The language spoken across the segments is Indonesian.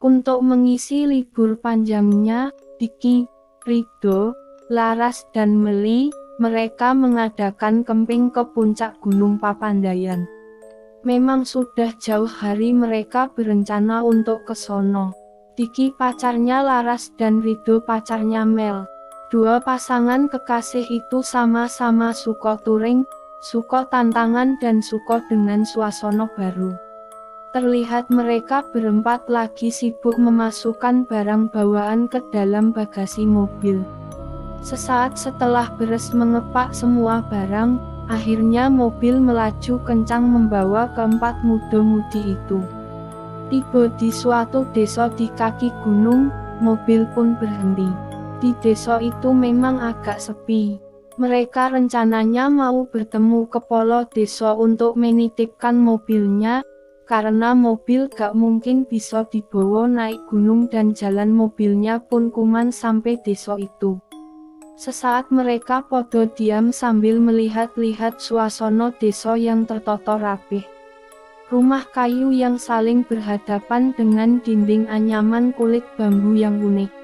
Untuk mengisi libur panjangnya, Diki, Rido, Laras dan Meli, mereka mengadakan kemping ke puncak Gunung Papandayan. Memang sudah jauh hari mereka berencana untuk ke sono. Diki pacarnya Laras dan Rido pacarnya Mel. Dua pasangan kekasih itu sama-sama suka touring, suka tantangan dan suka dengan suasana baru. Terlihat mereka berempat lagi sibuk memasukkan barang bawaan ke dalam bagasi mobil. Sesaat setelah beres mengepak semua barang, akhirnya mobil melaju kencang membawa keempat muda-mudi itu. Tiba di suatu desa di kaki gunung, mobil pun berhenti. Di desa itu memang agak sepi. Mereka rencananya mau bertemu kepala desa untuk menitipkan mobilnya, karena mobil gak mungkin bisa dibawa naik gunung dan jalan mobilnya pun kuman sampai desa itu. Sesaat mereka podo diam sambil melihat-lihat suasana desa yang tertata rapih. Rumah kayu yang saling berhadapan dengan dinding anyaman kulit bambu yang unik.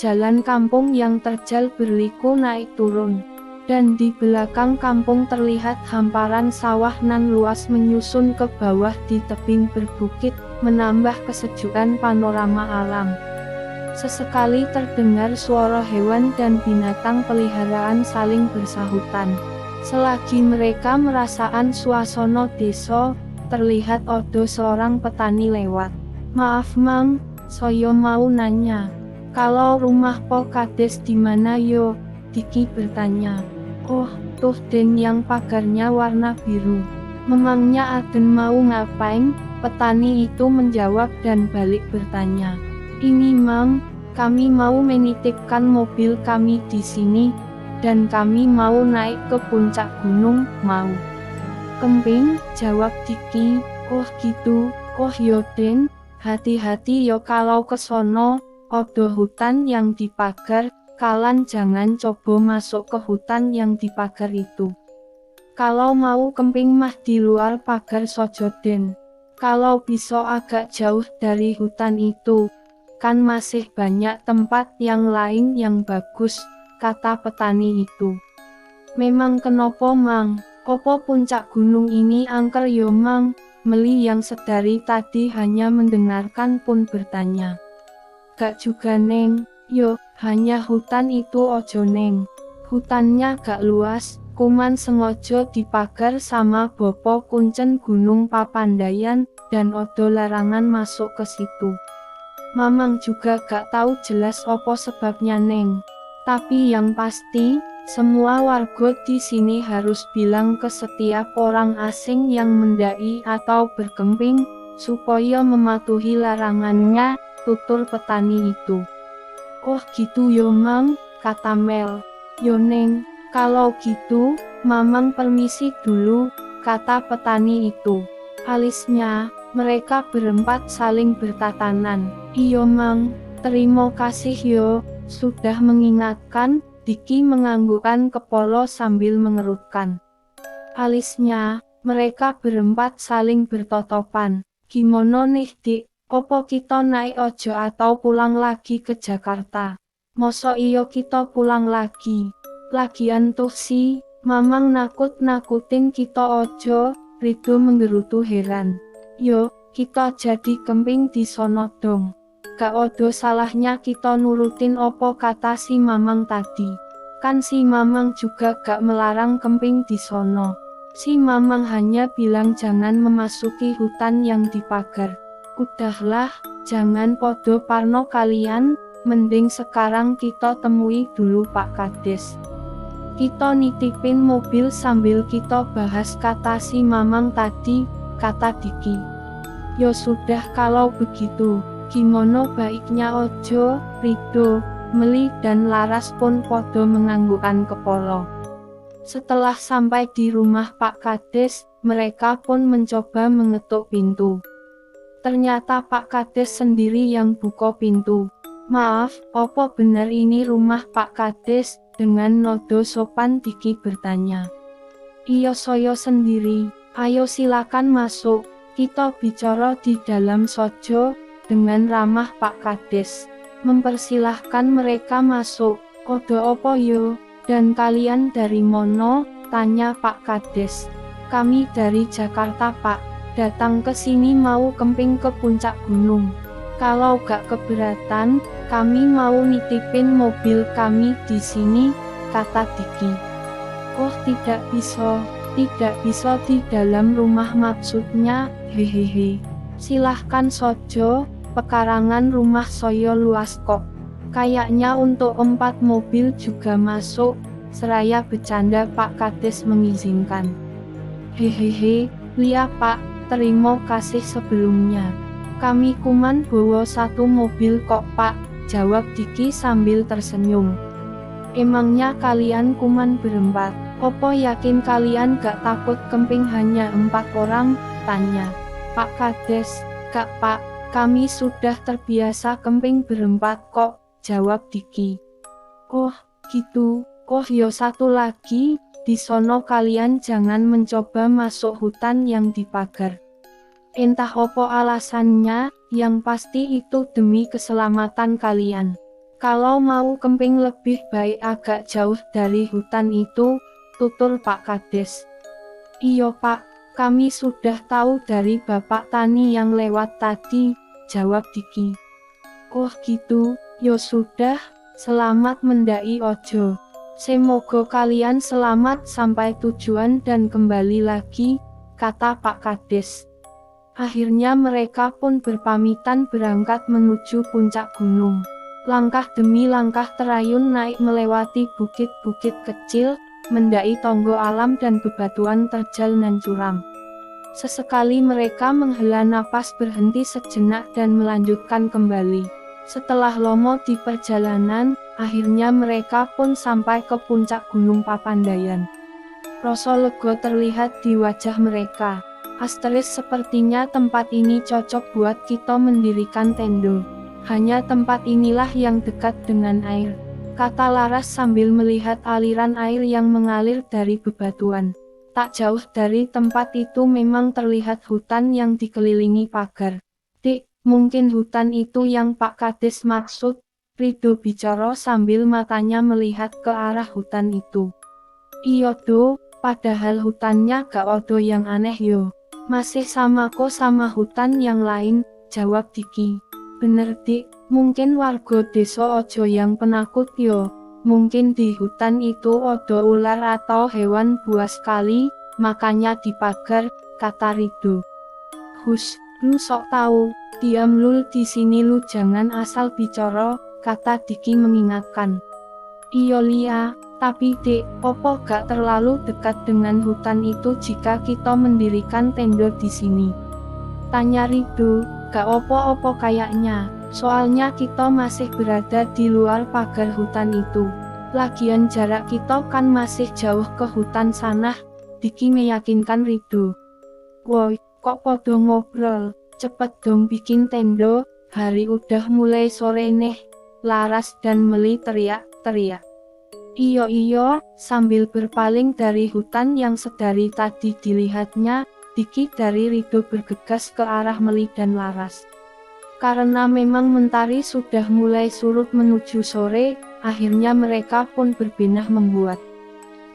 Jalan kampung yang terjal berliku naik turun. Dan di belakang kampung terlihat hamparan sawah nan luas menyusun ke bawah di tebing berbukit, menambah kesejukan panorama alam. Sesekali terdengar suara hewan dan binatang peliharaan saling bersahutan. Selagi mereka merasakan suasana desa, terlihat ada seorang petani lewat. "Maaf Mang, saya mau nanya, kalau rumah Po Kades di mana yo?" Diki bertanya. "Oh, tuh den yang pagarnya warna biru. Memangnya aden mau ngapain?" Petani itu menjawab dan balik bertanya. "Ini Mang, kami mau menitipkan mobil kami di sini, dan kami mau naik ke puncak gunung, mau kemping," jawab Diki. "Oh gitu, oh yo den, hati-hati yo kalau ke sono, ada hutan yang dipagar, kalian jangan coba masuk ke hutan yang dipagar itu. Kalau mau kemping mah di luar pagar sojo den. Kalau bisa agak jauh dari hutan itu, kan masih banyak tempat yang lain yang bagus," kata petani itu. "Memang kenapa Mang, opo puncak gunung ini angker yo Mang?" Meli yang sedari tadi hanya mendengarkan pun bertanya. "Gak juga Neng, yo, hanya hutan itu ojo Neng. Hutannya gak luas, kuman sengaja dipagar sama Bopo Kuncen Gunung Papandayan, dan odo larangan masuk ke situ. Mamang juga gak tahu jelas opo sebabnya Neng. Tapi yang pasti, semua warga di sini harus bilang ke setiap orang asing yang mendaki atau berkemping, supaya mematuhi larangannya," tutur petani itu. "Oh gitu yo Mang," kata Mel. "Yo Neng, kalau gitu, Mamang permisi dulu," kata petani itu. Alisnya, mereka berempat saling bertatanan. "Iyo Mang, terima kasih yo, sudah mengingatkan," Diki menganggukkan kepala sambil mengerutkan alisnya. Mereka berempat saling bertotopan. "Gimana nih Dik, opo kita naik ojo atau pulang lagi ke Jakarta?" "Mosok iyo kita pulang lagi. Lagian tuh sih, Mamang nakut-nakutin kita ojo," Rido menggerutu heran. "Yo, kita jadi kemping di sono dong. Gak ada salahnya kita nurutin opo kata si Mamang tadi. Kan si Mamang juga gak melarang kemping di sono. Si Mamang hanya bilang jangan memasuki hutan yang dipagar." "Udahlah, jangan podo parno kalian, mending sekarang kita temui dulu Pak Kades. Kita nitipin mobil sambil kita bahas," kata si Mamang tadi, kata Diki. "Ya sudah kalau begitu, gimana baiknya ojo?" Rido, Meli dan Laras pun podo menganggukkan kepala. Setelah sampai di rumah Pak Kades, mereka pun mencoba mengetuk pintu. Ternyata Pak Kades sendiri yang buka pintu. "Maaf, opo benar ini rumah Pak Kades?" Dengan nada sopan Diki bertanya. "Iya saya sendiri, ayo silakan masuk, kita bicara di dalam sojo," dengan ramah Pak Kades. Mempersilahkan mereka masuk. Odo opo yo? Dan kalian dari mono? Tanya Pak Kades. Kami dari Jakarta Pak. Datang ke sini mau kemping ke puncak gunung. Kalau gak keberatan, kami mau nitipin mobil kami di sini, kata Diki. Oh tidak bisa di dalam rumah maksudnya, hehehe. Silahkan sojo, pekarangan rumah soyo luas kok. Kayaknya untuk 4 mobil juga masuk, seraya bercanda Pak Kades mengizinkan. Hehehe, lia Pak, terima kasih sebelumnya. Kami kuman bawa 1 mobil kok Pak, jawab Diki sambil tersenyum. Emangnya kalian kuman berempat? Opo yakin kalian gak takut kemping hanya 4 orang? Tanya Pak Kades. Gak Pak, kami sudah terbiasa kemping berempat kok, jawab Diki. Oh, gitu. Oh yo satu lagi, di sono kalian jangan mencoba masuk hutan yang dipagar. Entah opo alasannya, yang pasti itu demi keselamatan kalian. Kalau mau kemping lebih baik agak jauh dari hutan itu, tutur Pak Kades. Iyo Pak, kami sudah tahu dari Bapak Tani yang lewat tadi, jawab Diki. Oh gitu, yo sudah, selamat mendaki ojo. Semoga kalian selamat sampai tujuan dan kembali lagi, kata Pak Kades. Akhirnya mereka pun berpamitan berangkat menuju puncak gunung. Langkah demi langkah terayun naik melewati bukit-bukit kecil, mendaki tonggo alam dan bebatuan terjal nan curam. Sesekali mereka menghela napas berhenti sejenak dan melanjutkan kembali. Setelah lomo di perjalanan, akhirnya mereka pun sampai ke puncak Gunung Papandayan. Rasa lega terlihat di wajah mereka. Asteris sepertinya tempat ini cocok buat kita mendirikan tenda. Hanya tempat inilah yang dekat dengan air, kata Laras sambil melihat aliran air yang mengalir dari bebatuan. Tak jauh dari tempat itu memang terlihat hutan yang dikelilingi pagar. Dik, mungkin hutan itu yang Pak Kades maksud, Rido bicara sambil matanya melihat ke arah hutan itu. Iyo do, padahal hutannya gak ada yang aneh yo. Masih sama kok sama hutan yang lain, jawab Diki. Bener Dik, mungkin warga desa ojo yang penakut yo. Mungkin di hutan itu ada ular atau hewan buas kali, makanya dipagar, kata Rido. Hus, lu sok tahu, diam lul di sini lu jangan asal bicara, kata Diki mengingatkan. Iyo lia, tapi Dek, opo gak terlalu dekat dengan hutan itu jika kita mendirikan tenda di sini? Tanya Rido. Gak opo-opo kayaknya, soalnya kita masih berada di luar pagar hutan itu. Lagian jarak kita kan masih jauh ke hutan sana, Diki meyakinkan Rido. Woi, kok podo ngobrol, cepet dong bikin tenda, hari udah mulai sore nih, Laras dan Meli teriak-teriak. Iyo, sambil berpaling dari hutan yang sedari tadi dilihatnya, Diki dari Rido bergegas ke arah Meli dan Laras. Karena memang mentari sudah mulai surut menuju sore, akhirnya mereka pun berbenah membuat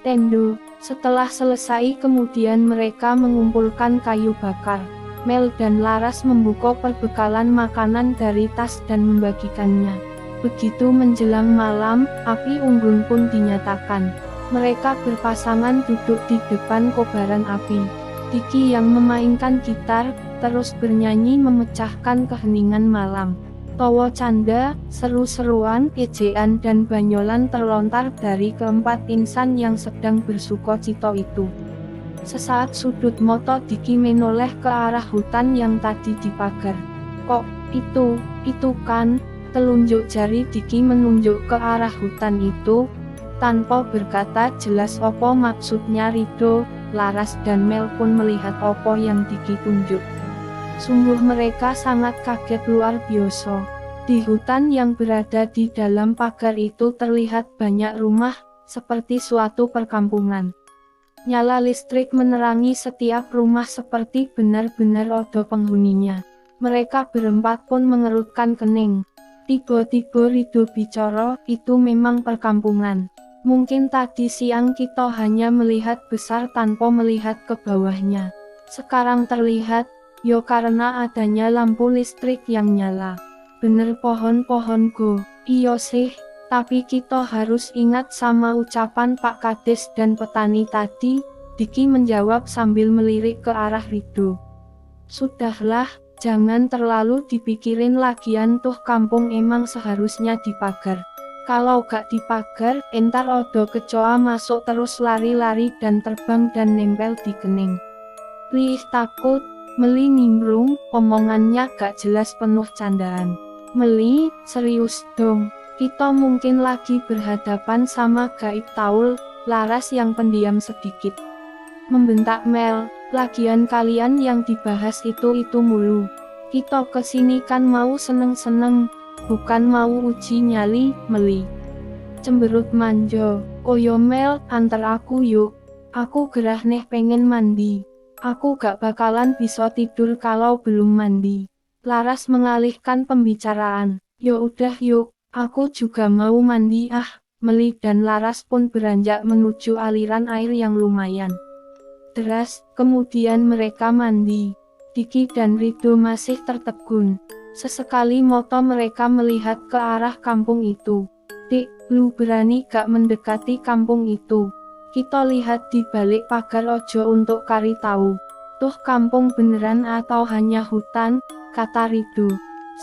tenda. Setelah selesai kemudian mereka mengumpulkan kayu bakar. Mel dan Laras membuka perbekalan makanan dari tas dan membagikannya. Begitu menjelang malam, api unggun pun dinyatakan. Mereka berpasangan duduk di depan kobaran api. Diki yang memainkan gitar, terus bernyanyi memecahkan keheningan malam. Tawa canda, seru-seruan, ejean dan banyolan terlontar dari keempat insan yang sedang bersukacita itu. Sesaat sudut mata Diki menoleh ke arah hutan yang tadi dipagar. Kok, itu kan? Telunjuk jari Diki menunjuk ke arah hutan itu, tanpa berkata jelas apa maksudnya. Rido, Laras dan Mel pun melihat apa yang Diki tunjuk. Sungguh mereka sangat kaget luar biasa. Di hutan yang berada di dalam pagar itu terlihat banyak rumah, seperti suatu perkampungan. Nyala listrik menerangi setiap rumah seperti benar-benar ada penghuninya. Mereka berempat pun mengerutkan kening. Tiba-tiba Rido bicara, itu memang perkampungan. Mungkin tadi siang kita hanya melihat besar tanpa melihat ke bawahnya. Sekarang terlihat, yo karena adanya lampu listrik yang nyala. Bener pohon-pohon go, iyo sih, tapi kita harus ingat sama ucapan Pak Kades dan petani tadi, Diki menjawab sambil melirik ke arah Rido. Sudahlah, jangan terlalu dipikirin lagian tuh kampung emang seharusnya dipagar. Kalau gak dipagar, entar odo kecoa masuk terus lari-lari dan terbang dan nempel di kening. Lih takut, Meli nimbrung, omongannya gak jelas penuh candaan. Meli, serius dong, kita mungkin lagi berhadapan sama gaib taul, Laras yang pendiam sedikit. Membentak Mel, lagian kalian yang dibahas itu mulu. Kita kesini kan mau seneng-seneng, bukan mau uji nyali, Meli. Cemberut Manjo, oyo Mel, antar aku yuk. Aku gerah neh pengen mandi. Aku gak bakalan bisa tidur kalau belum mandi. Laras mengalihkan pembicaraan, yo udah yuk, aku juga mau mandi ah. Meli dan Laras pun beranjak menuju aliran air yang lumayan deras, kemudian mereka mandi. Diki dan Rido masih tertegun. Sesekali mata mereka melihat ke arah kampung itu. Dik, lu berani gak mendekati kampung itu? Kita lihat di balik pagar ojo untuk cari tahu. Tuh kampung beneran atau hanya hutan, kata Rido.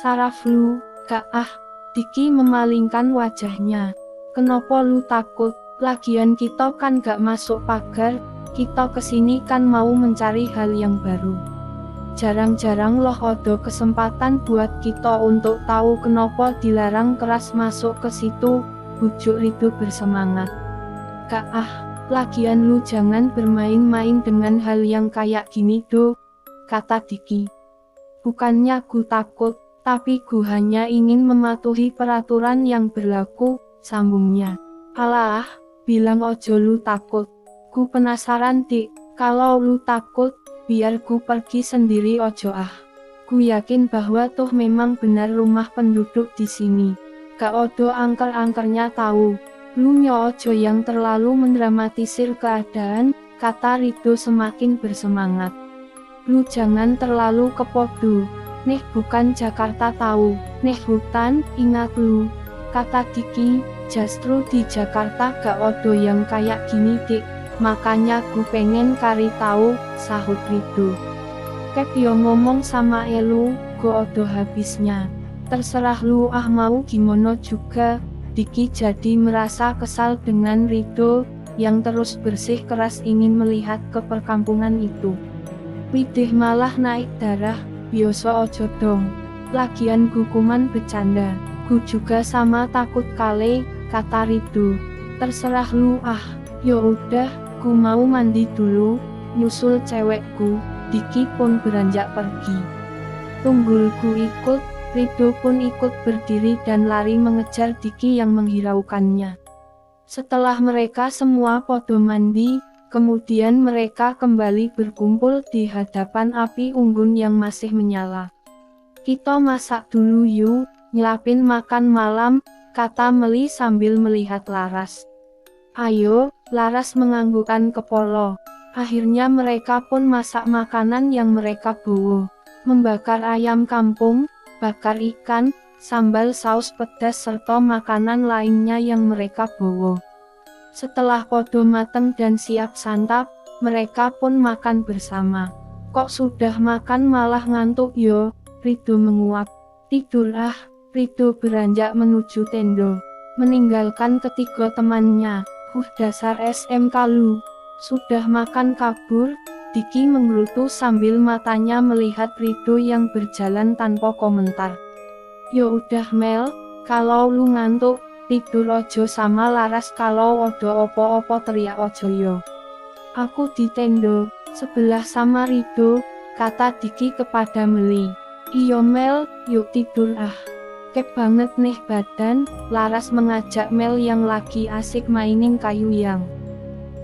Saraf lu, gak ah. Diki memalingkan wajahnya. Kenapa lu takut? Lagian kita kan gak masuk pagar. Kita kesini kan mau mencari hal yang baru. Jarang-jarang loh ada kesempatan buat kita untuk tahu kenapa dilarang keras masuk ke situ, bujuk Rido bersemangat. Kak ah, lagian lu jangan bermain-main dengan hal yang kayak gini do, kata Diki. Bukannya gu takut, tapi gu hanya ingin mematuhi peraturan yang berlaku, sambungnya. Alah, bilang ojo lu takut. Ku penasaran dik, kalau lu takut, biar ku pergi sendiri ojo ah. Ku yakin bahwa tuh memang benar rumah penduduk di sini. Gak odo angker-angkernya tahu. Lu nyo ojo yang terlalu mendramatisir keadaan, kata Rido semakin bersemangat. Lu jangan terlalu kepodo. Neh bukan Jakarta tahu, neh hutan, ingat lu. Kata Diki, justru di Jakarta gak odo yang kayak gini dik. Makanya gue pengen cari tahu, sahut Rido. Kep yo ngomong sama elu, gue odo habisnya. Terserah lu ah mau gimana juga. Diki jadi merasa kesal dengan Rido, yang terus bersih keras ingin melihat ke perkampungan itu. Widih malah naik darah, biasa ojo dong. Lagian gue kuman bercanda, gue juga sama takut kali, kata Rido. Terserah lu ah, yo udah. Ku mau mandi dulu, nyusul cewekku. Diki pun beranjak pergi. Tunggulku ikut, Rido pun ikut berdiri dan lari mengejar Diki yang menghiraukannya. Setelah mereka semua podo mandi, kemudian mereka kembali berkumpul di hadapan api unggun yang masih menyala. Kita masak dulu yuk, nyelapin makan malam, kata Meli sambil melihat Laras. Ayo, Laras menganggukkan kepala. Akhirnya mereka pun masak makanan yang mereka bawa. Membakar ayam kampung, bakar ikan, sambal saus pedas serta makanan lainnya yang mereka bawa. Setelah podo mateng dan siap santap, mereka pun makan bersama. Kok sudah makan malah ngantuk yo? Rido menguap. Tidur ah, Rido beranjak menuju tenda. Meninggalkan ketiga temannya. Dasar SMK lu, sudah makan kabur? Diki menggerutu sambil matanya melihat Rido yang berjalan tanpa komentar. Yo udah Mel, kalau lu ngantuk, tidur ojo sama Laras kalau odo opo-opo teriak ojo yo. Aku di tenda, sebelah sama Rido, kata Diki kepada Meli. Iyo Mel, yuk tidur ah. Kep banget nih badan, Laras mengajak Mel yang lagi asik mainin kayu yang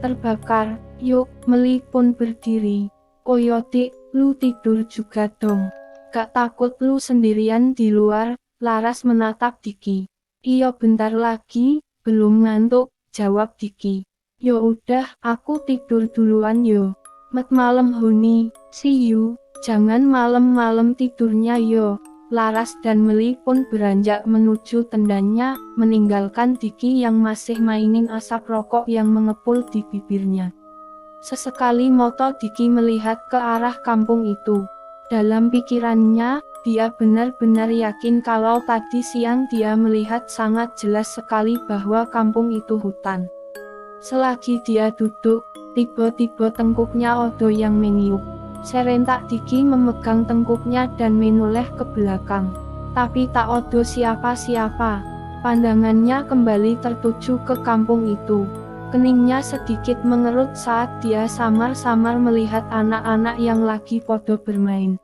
terbakar. Yuk, Meli pun berdiri. Oyo dik, lu tidur juga dong. Gak takut lu sendirian di luar, Laras menatap Diki. Iyo bentar lagi, belum ngantuk, jawab Diki. Yo udah, aku tidur duluan yo. Met malam Huni, see you, jangan malam-malam tidurnya yo. Laras dan Meli pun beranjak menuju tendanya, meninggalkan Diki yang masih mainin asap rokok yang mengepul di bibirnya. Sesekali mata Diki melihat ke arah kampung itu. Dalam pikirannya, dia benar-benar yakin kalau tadi siang dia melihat sangat jelas sekali bahwa kampung itu hutan. Selagi dia duduk, tiba-tiba tengkuknya Odo yang meniup. Serentak Diki memegang tengkuknya dan menoleh ke belakang. Tapi tak Odo siapa-siapa. Pandangannya kembali tertuju ke kampung itu. Keningnya sedikit mengerut saat dia samar-samar melihat anak-anak yang lagi podo bermain.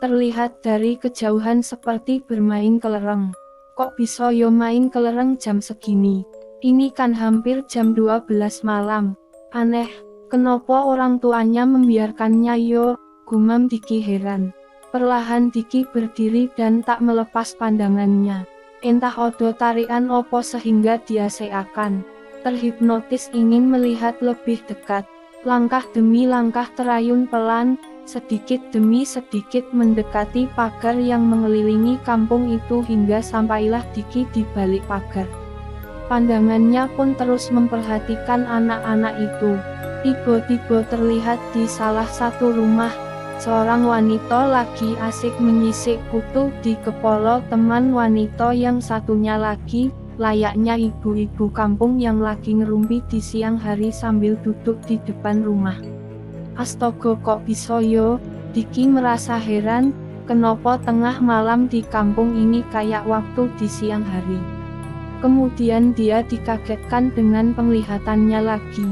Terlihat dari kejauhan seperti bermain kelereng. Kok bisa yo main kelereng jam segini? Ini kan hampir jam 12 malam. Aneh, kenapa orang tuanya membiarkannya yo? Gumam Diki heran. Perlahan Diki berdiri dan tak melepas pandangannya. Entah Odo tarian opo sehingga dia seakan terhipnotis ingin melihat lebih dekat. Langkah demi langkah terayun pelan, sedikit demi sedikit mendekati pagar yang mengelilingi kampung itu hingga sampailah Diki di balik pagar. Pandangannya pun terus memperhatikan anak-anak itu. Tiba-tiba terlihat di salah satu rumah, seorang wanita lagi asik menyisik kutu di kepala teman wanita yang satunya lagi, layaknya ibu-ibu kampung yang lagi ngerumpi di siang hari sambil duduk di depan rumah. Astaga, kok bisa yo? Diki merasa heran, kenapa tengah malam di kampung ini kayak waktu di siang hari. Kemudian dia dikagetkan dengan penglihatannya lagi.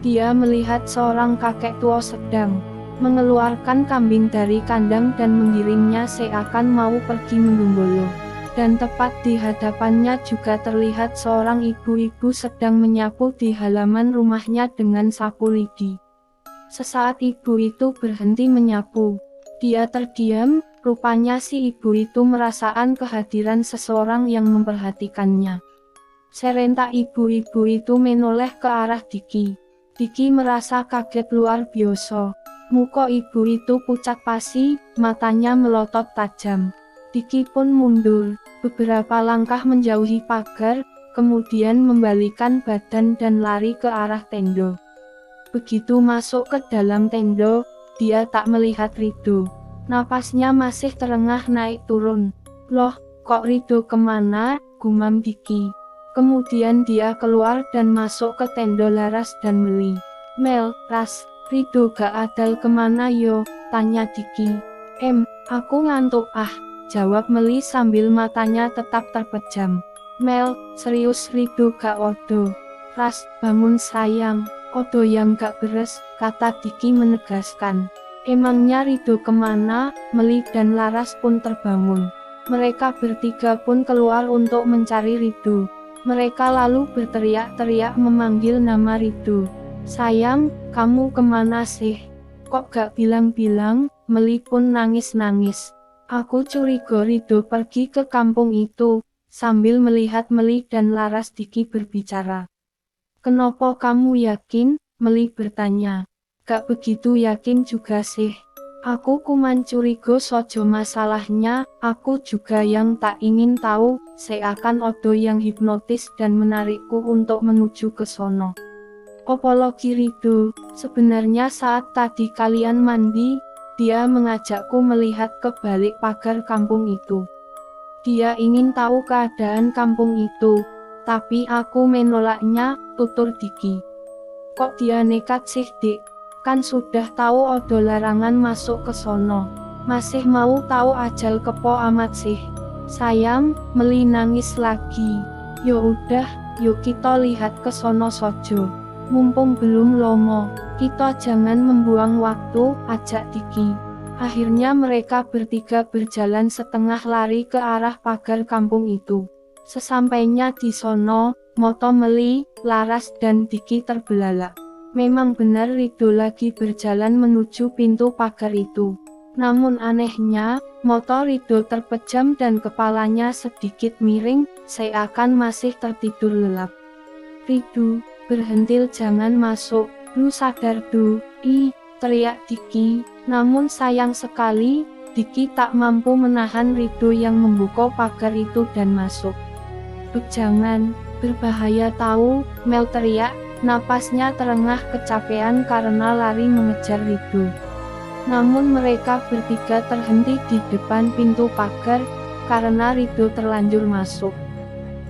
Dia melihat seorang kakek tua sedang mengeluarkan kambing dari kandang dan menggiringnya seakan mau pergi menggembolo. Dan tepat di hadapannya juga terlihat seorang ibu-ibu sedang menyapu di halaman rumahnya dengan sapu lidi. Sesaat ibu itu berhenti menyapu. Dia terdiam, rupanya si ibu itu merasakan kehadiran seseorang yang memperhatikannya. Serentak ibu-ibu itu menoleh ke arah Diki. Diki merasa kaget luar biasa. Muka ibu itu pucat pasi, matanya melotot tajam. Diki pun mundur, beberapa langkah menjauhi pagar, kemudian membalikan badan dan lari ke arah tenda. Begitu masuk ke dalam tenda, dia tak melihat Rido. Napasnya masih terengah naik turun. Loh, kok Rido kemana? Gumam Diki. Kemudian dia keluar dan masuk ke tenda Laras dan Meli. Mel, Ras, Rido gak adal kemana yo? Tanya Diki. Aku ngantuk jawab Meli sambil matanya tetap terpejam. Mel, serius Rido gak Odo? Ras, bangun sayang. Odo yang gak beres, kata Diki menegaskan. Emangnya Rido kemana? Meli dan Laras pun terbangun. Mereka bertiga pun keluar untuk mencari Rido. Mereka lalu berteriak-teriak memanggil nama Rido. Sayang, kamu kemana sih? Kok gak bilang-bilang? Meli pun nangis-nangis. Aku curiga Rido pergi ke kampung itu. Sambil melihat Meli dan Laras Diki berbicara. Kenapa kamu yakin? Meli bertanya. Gak begitu yakin juga sih. Aku kuman curiga sojo masalahnya, aku juga yang tak ingin tahu, seakan Odo yang hipnotis dan menarikku untuk menuju ke sono. Apologi Rido, sebenarnya saat tadi kalian mandi, dia mengajakku melihat ke balik pagar kampung itu. Dia ingin tahu keadaan kampung itu, tapi aku menolaknya, tutur Diki. Kok dia nekat sih dik? Kan sudah tahu Odo larangan masuk ke sono. Masih mau tahu ajal kepo amat sih. Sayang, Meli nangis lagi. Yo udah, yuk kita lihat ke sono sojo. Mumpung belum lomo, kita jangan membuang waktu, ajak Diki. Akhirnya mereka bertiga berjalan setengah lari ke arah pagar kampung itu. Sesampainya di sono, mata Meli, Laras dan Diki terbelalak. Memang benar Rido lagi berjalan menuju pintu pagar itu. Namun anehnya, mata Ridho terpejam dan kepalanya sedikit miring, seakan masih tertidur lelap. Ridho, berhentil, jangan masuk, lu sadar du, teriak Diki. Namun sayang sekali, Diki tak mampu menahan Ridho yang membuka pagar itu dan masuk. Jangan, berbahaya tahu, Mel teriak, napasnya terengah kecapean karena lari mengejar Ridho. Namun mereka bertiga terhenti di depan pintu pagar, karena Ridho terlanjur masuk.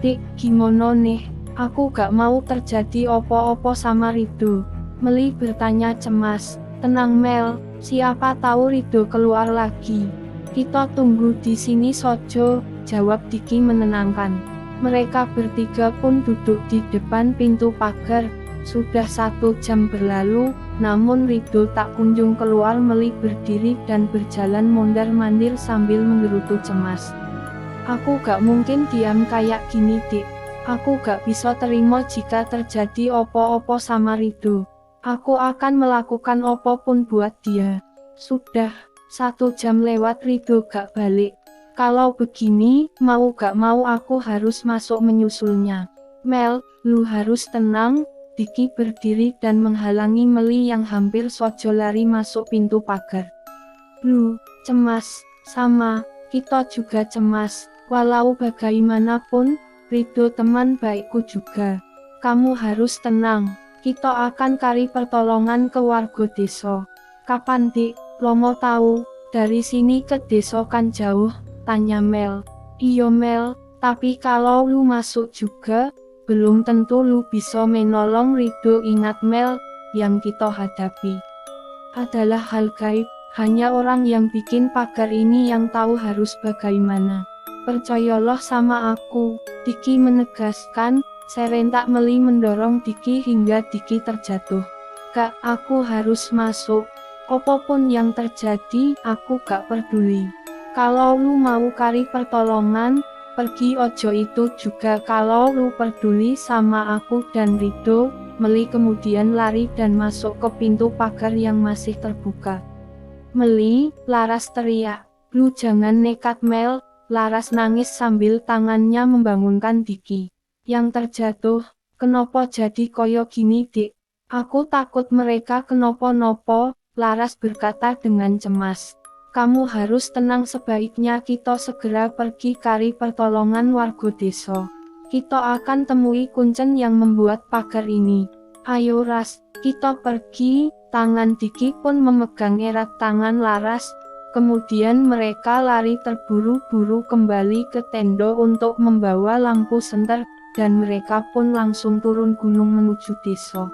Dik, gimana nih? Aku gak mau terjadi opo-opo sama Ridho. Meli bertanya cemas. Tenang Mel, siapa tahu Ridho keluar lagi. Kita tunggu di sini sojo, jawab Diki menenangkan. Mereka bertiga pun duduk di depan pintu pagar. Sudah 1 jam berlalu, namun Ridho tak kunjung keluar. Meli berdiri dan berjalan mondar-mandir sambil menggerutu cemas. Aku gak mungkin diam kayak gini Dik. Aku gak bisa terima jika terjadi opo-opo sama Ridho. Aku akan melakukan apapun buat dia. Sudah 1 jam lewat Ridho gak balik. Kalau begini, mau gak mau aku harus masuk menyusulnya. Mel, lu harus tenang. Diki berdiri dan menghalangi Meli yang hampir saja lari masuk pintu pagar. Lu, cemas, sama, kita juga cemas. Walau bagaimanapun, Ridho teman baikku juga. Kamu harus tenang, kita akan cari pertolongan ke warga desa. Kapan Dik, lo mau tahu, dari sini ke desa kan jauh, tanya Mel. Iyo Mel, tapi kalau lu masuk juga, belum tentu lu bisa menolong Ridho. Ingat Mel, yang kita hadapi adalah hal gaib, hanya orang yang bikin pagar ini yang tahu harus bagaimana. Percayalah sama aku, Diki menegaskan. Serentak Meli mendorong Diki hingga Diki terjatuh. Kak, aku harus masuk. Apapun yang terjadi, aku gak peduli. Kalau lu mau cari pertolongan, pergi ojo itu juga. Kalau lu peduli sama aku dan Ridho. Meli kemudian lari dan masuk ke pintu pagar yang masih terbuka. Meli, Laras teriak. Lu jangan nekat Mel. Laras nangis sambil tangannya membangunkan Diki. Yang terjatuh, kenapa jadi koyo gini Dik? Aku takut mereka kenapa-napa, Laras berkata dengan cemas. Kamu harus tenang, sebaiknya kita segera pergi cari pertolongan warga desa. Kita akan temui kuncen yang membuat pagar ini. Ayo Ras, kita pergi. Tangan Diki pun memegang erat tangan Laras. Kemudian mereka lari terburu-buru kembali ke tenda untuk membawa lampu senter, dan mereka pun langsung turun gunung menuju desa.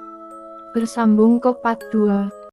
Bersambung ke part 2.